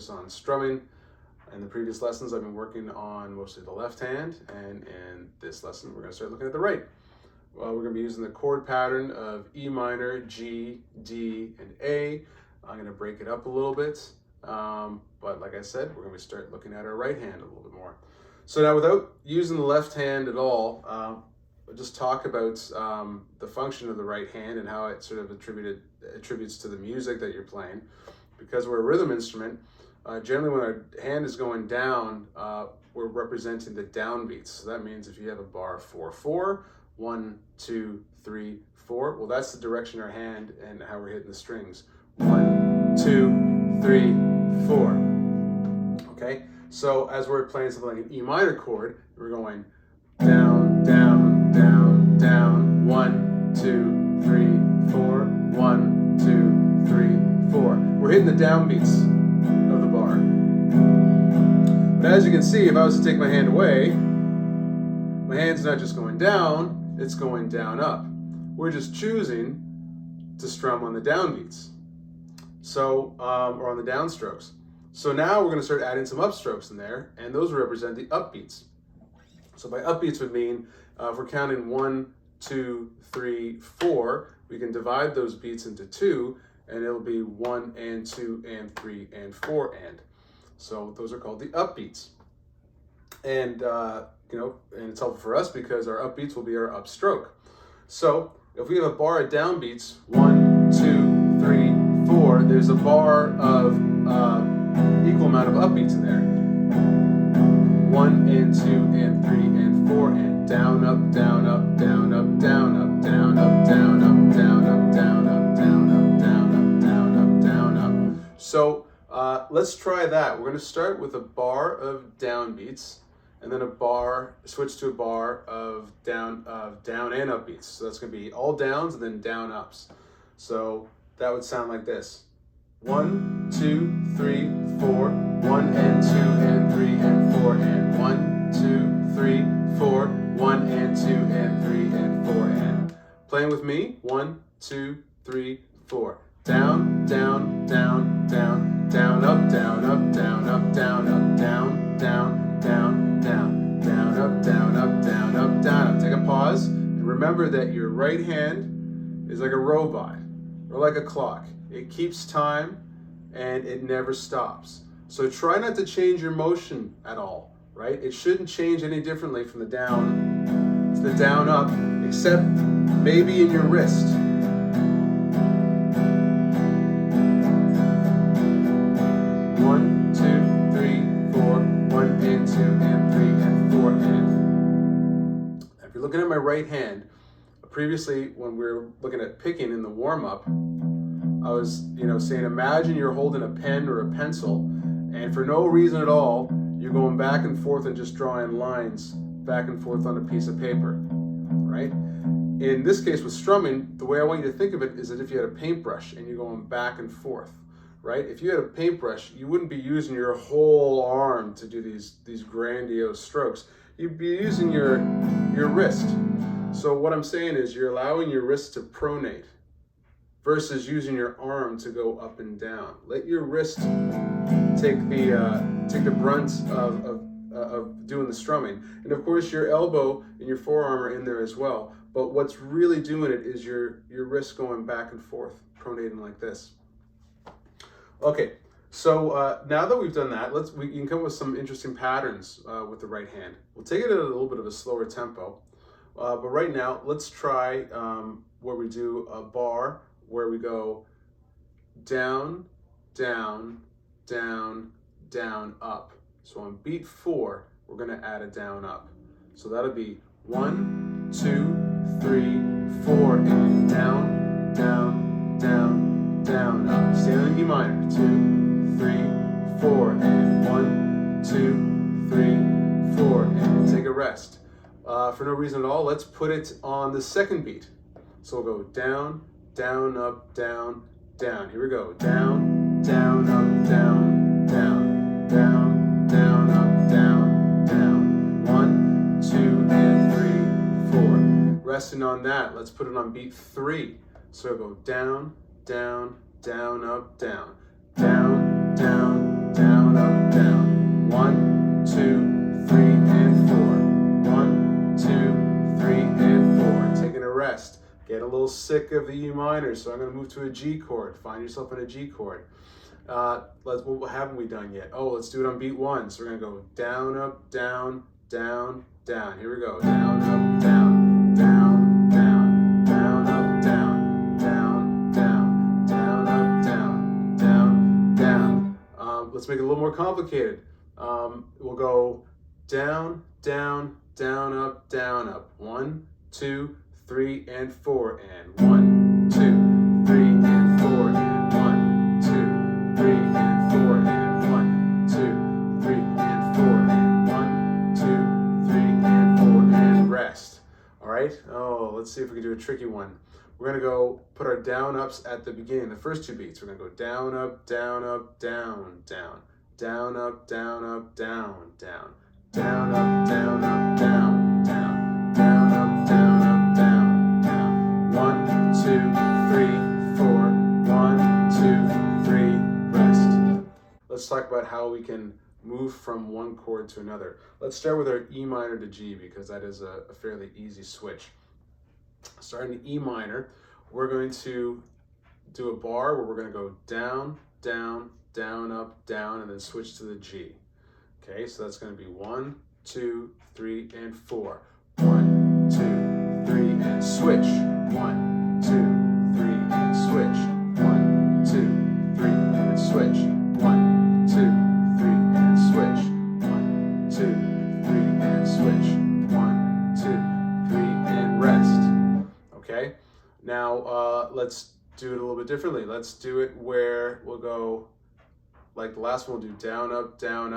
focus on strumming. In the previous lessons, I've been working on mostly the left hand, and in this lesson, we're going to start looking at the right. Well, we're going to be using the chord pattern of E minor, G, D, and A. I'm going to break it up a little bit, but like I said, we're going to start looking at our right hand a little bit more. So now, without using the left hand at all, we'll just talk about the function of the right hand and how it sort of attributes to the music that you're playing. Because we're a rhythm instrument, generally when our hand is going down, we're representing the downbeats. So that means if you have a bar 4/4, 1, 2, 3, 4, well, that's the direction our hand and how we're hitting the strings. 1, 2, 3, 4. Okay, so as we're playing something like an E minor chord, we're going down, down, down, down, 1, 2, 3, 4, 1, 2, 3, 4. We're hitting the downbeats of the bar. But as you can see, if I was to take my hand away, my hand's not just going down, it's going down up. We're just choosing to strum on the downbeats. So, or on the downstrokes. So now we're going to start adding some upstrokes in there, and those represent the upbeats. So by upbeats would mean, if we're counting 1, 2, 3, 4, we can divide those beats into 2, and it'll be 1 and 2 and 3 and 4 and. So those are called the upbeats. And and it's helpful for us because our upbeats will be our upstroke. So if we have a bar of downbeats, 1, 2, 3, 4, there's a bar of equal amount of upbeats in there. 1 and 2 and 3 and 4 and down, up, down, up, down, up, down, up, down, up, down, up, down, up, down, up, down, up, down, up, down, up, down, up. So let's try that. We're going to start with a bar of downbeats, and then switch to a bar of down and up beats. So that's going to be all downs and then down ups. So that would sound like this. 1, 2, 3, 4, 1 and 2 and 3 and 4 and 1, 2, 3, 4, 1 and 2 and 3 and 4 and. Playing with me, 1, 2, 3, 4. Down, down, down, down, down, up, down, up, down, up, down, up, down, down, down, down, down, up, down, up, down, up, down, up. Take a pause and remember that your right hand is like a robot or like a clock. It keeps time and it never stops. So try not to change your motion at all, right? It shouldn't change any differently from the down to the down up, except maybe in your wrist. 1, 2, 3, 4, 1 and 2 and 3 and 4 and. If you're looking at my right hand, previously when we were looking at picking in the warm-up, I was, saying imagine you're holding a pen or a pencil, and for no reason at all, you're going back and forth and just drawing lines back and forth on a piece of paper, right? In this case with strumming, the way I want you to think of it is as if you had a paintbrush and you're going back and forth, right? If you had a paintbrush, you wouldn't be using your whole arm to do these grandiose strokes. You'd be using your wrist. So what I'm saying is you're allowing your wrist to pronate versus using your arm to go up and down. Let your wrist take the brunt of doing the strumming. And of course your elbow and your forearm are in there as well. But what's really doing it is your wrist going back and forth, pronating like this. Okay, so now that we've done that, we can come up with some interesting patterns with the right hand. We'll take it at a little bit of a slower tempo. But right now, let's try where we do a bar where we go down, down, down, down, up. So on beat 4, we're going to add a down up. So that'll be 1, 2, 3, 4, and down, down, down, down, up. Stay on E minor. 2, 3, 4, and 1, 2, 3, 4, and take a rest. For no reason at all, let's put it on the second beat. So we'll go down, down, up, down, down. Here we go. Down, down, up, down, down, down, down, up, down, down. 1, 2, and 3, 4. Resting on that, let's put it on beat 3. So we'll go down, down, down, up, down, down, down, down, up, down. 1, 2, 3, and 4. 1, 2, 3, and 4. Taking a rest. Get a little sick of the E minor, so I'm going to move to a G chord. Find yourself in a G chord. What haven't we done yet? Oh, let's do it on beat 1. So we're going to go down, up, down, down, down. Here we go. Down, up, down, down, down, down, up, down, down, down, down, up, down, down, down. Let's make it a little more complicated. We'll go down, down, down, up, down, up. 1, 2, 3, and 4, and 1, 2, 3, and 4, and 1, 2, 3, and 4, and 1, 2, 3, and 4, and 1, 2, 3, and 4, and rest. All right. Oh, let's see if we can do a tricky one. We're gonna go put our down ups at the beginning, the first 2 beats. We're gonna go down, up, down, up, down, down, down, up, down, up, down, down, down, up, down, up, down, down, down, up, down, up, down, down. 1, 2, 3, 4. 1, 2, 3. Rest. Let's talk about how we can move from one chord to another. Let's start with our E minor to G because that is a fairly easy switch. Starting in E minor, we're going to do a bar where we're going to go down, down, down, up, down, and then switch to the G. Okay, so that's going to be 1, 2, 3, and 4. 1, 2, 3, and switch. 1, 2, 3, and switch. 1, 2, 3, and switch. 1, 2, 3, and switch. 1, 2, 3, and switch. 1, 2, 3, and rest. Okay, now let's do it a little bit differently. Let's do it where we'll go like the last one. We'll do down, up, down,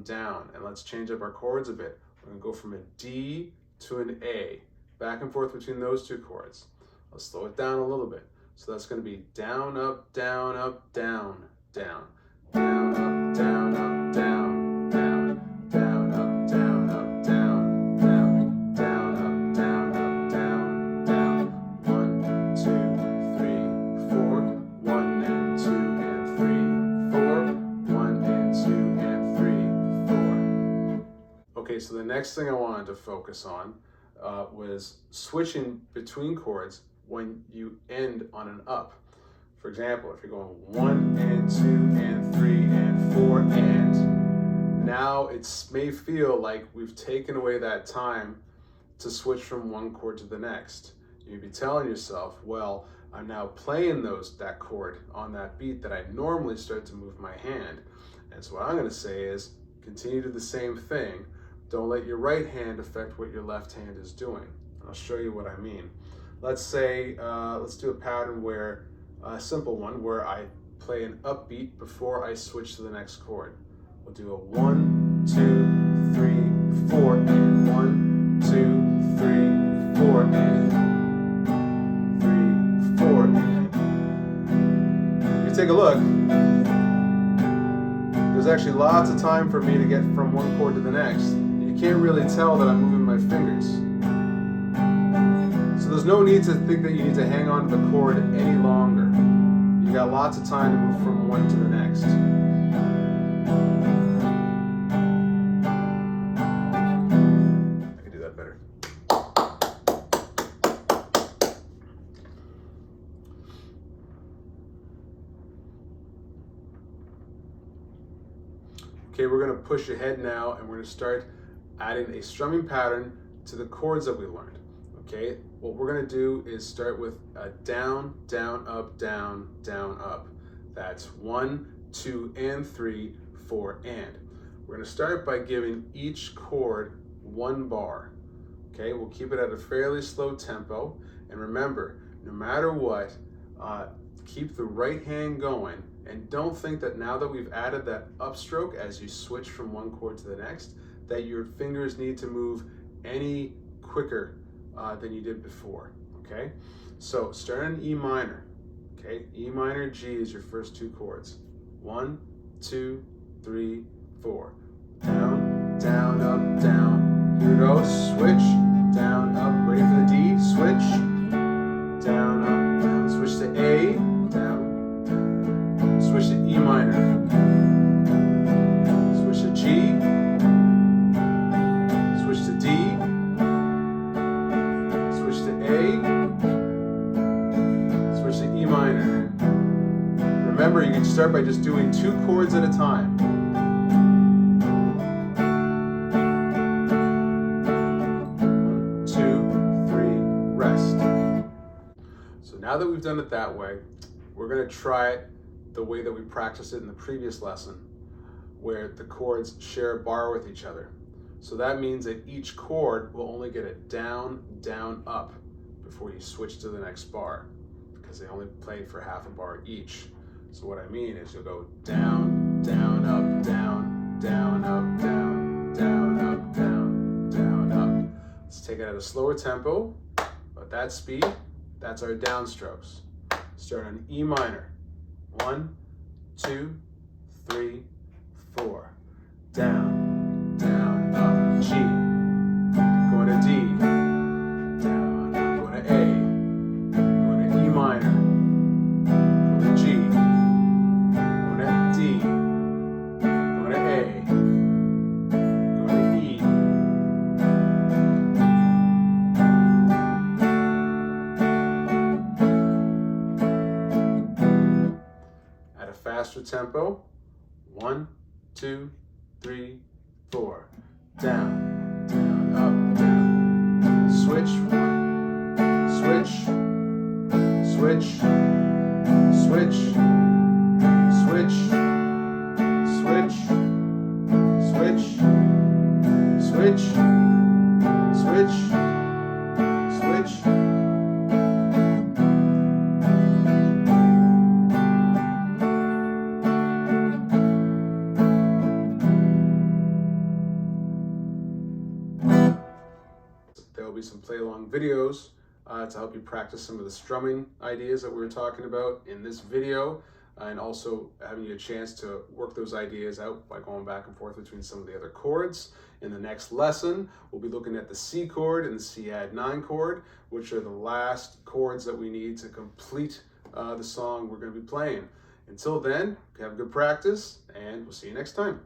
down. And let's change up our chords a bit. We're going to go from a D to an A. Back and forth between those 2 chords. Let's slow it down a little bit. So that's going to be down, up, down, up, down, down. Down, up, down, up, down, down. Down, up, down, up, down, down. Down, up, down, up, down, down. 1, 2, 3, 4. 1 and 2 and 3, 4. 1 and 2 and 3, 4. Okay, so the next thing I wanted to focus on was switching between chords when you end on an up. For example, if you're going 1 and 2 and 3 and 4 and, now it may feel like we've taken away that time to switch from one chord to the next. You'd be telling yourself, well, I'm now playing that chord on that beat that I normally start to move my hand. And so what I'm going to say is continue to do the same thing. Don't let your right hand affect what your left hand is doing. I'll show you what I mean. Let's say, let's do a pattern where, a simple one, where I play an upbeat before I switch to the next chord. We'll do a 1, 2, 3, 4, and 1, 2, 3, 4, and 3, 4, and. If you take a look, there's actually lots of time for me to get from one chord to the next. You can't really tell that I'm moving my fingers. So there's no need to think that you need to hang on to the chord any longer. You got lots of time to move from one to the next. I can do that better. Okay, we're going to push ahead now and we're going to start adding a strumming pattern to the chords that we learned. Okay, what we're going to do is start with a down, down, up, down, down, up. That's 1, 2, and 3, 4, and. We're going to start by giving each chord 1 bar. Okay, we'll keep it at a fairly slow tempo. And remember, no matter what, keep the right hand going. And don't think that now that we've added that upstroke as you switch from one chord to the next, that your fingers need to move any quicker than you did before, okay? So start in E minor, okay? E minor, G is your first 2 chords. 1, 2, 3, 4. Down, down, up, down. Here we go, switch, down, up, ready for the D, switch, down, up, down, switch to A, down, switch to E minor, start by just doing 2 chords at a time. 1, 2, 3, rest. So now that we've done it that way, we're going to try it the way that we practiced it in the previous lesson, where the chords share a bar with each other. So that means that each chord will only get a down, down, up before you switch to the next bar, because they only play for half a bar each. So what I mean is you'll go down, down, up, down, down, up, down, down, up, down, down, up. Let's take it at a slower tempo, but that speed, that's our downstrokes. Start on E minor. 1, 2, 3, 4. Down, down, up, G. Going to D. Down, up, going to A. Going to E minor. Going to G. Going to D. Going to A. Going to E. At a faster tempo. 1, 2, 3, 4. Down, down, up, down. Switch, 1. Switch, switch, switch, switch, switch, switch, switch, switch, switch. There will be some play-along videos to help you practice some of the strumming ideas that we were talking about in this video, and also having you a chance to work those ideas out by going back and forth between some of the other chords. In the next lesson, we'll be looking at the C chord and the C add 9 chord, which are the last chords that we need to complete the song we're going to be playing. Until then, have good practice, and we'll see you next time.